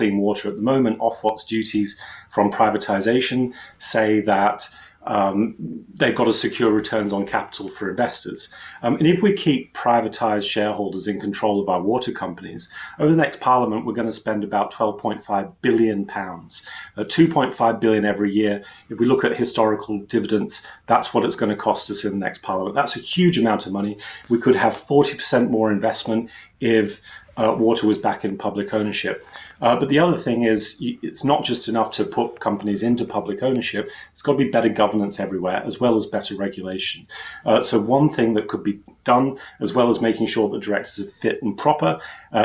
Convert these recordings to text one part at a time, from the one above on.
clean water. At the moment, Ofwat's duties from privatisation say that they've got to secure returns on capital for investors. And if we keep privatised shareholders in control of our water companies, over the next Parliament, we're going to spend about £12.5 billion, 2.5 billion every year. If we look at historical dividends, that's what it's going to cost us in the next Parliament. That's a huge amount of money. We could have 40% more investment if water was back in public ownership. But the other thing is, it's not just enough to put companies into public ownership. It's got to be better governance everywhere, as well as better regulation. So one thing that could be done, as well as making sure that directors are fit and proper,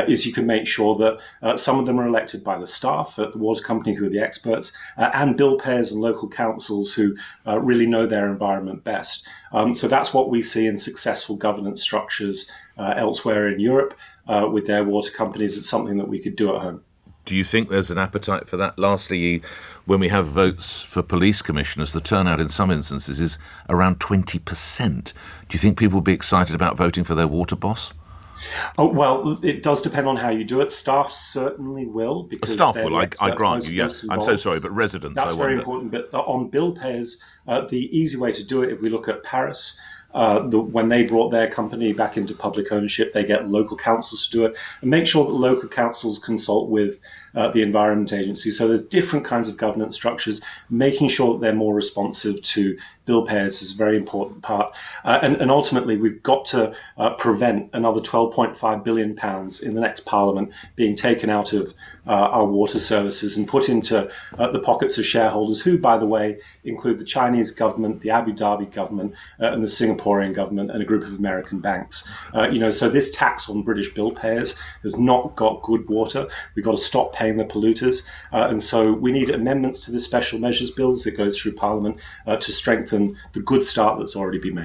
is you can make sure that some of them are elected by the staff at the water company, who are the experts, and bill payers and local councils who really know their environment best. So that's what we see in successful governance structures elsewhere in Europe with their water companies. It's something that we could do at home. Do you think there's an appetite for that? Lastly, when we have votes for police commissioners, the turnout in some instances is around 20%. Do you think people will be excited about voting for their water boss? Oh, well, it does depend on how you do it. Staff certainly will. Because staff will, I grant you, yes. I'm so sorry, but residents, that's very important. But on bill payers, the easy way to do it, if we look at Paris, when they brought their company back into public ownership, they get local councils to do it and make sure that local councils consult with the Environment Agency. So there's different kinds of governance structures. Making sure that they're more responsive to bill payers is a very important part. And ultimately, we've got to prevent another £12.5 billion in the next Parliament being taken out of our water services and put into the pockets of shareholders who, by the way, include the Chinese government, the Abu Dhabi government, and the Singaporean government, and a group of American banks. So this tax on British bill payers has not got good water. We've got to stop paying the polluters. And so we need amendments to the special measures bills that goes through Parliament to strengthen the good start that's already been made.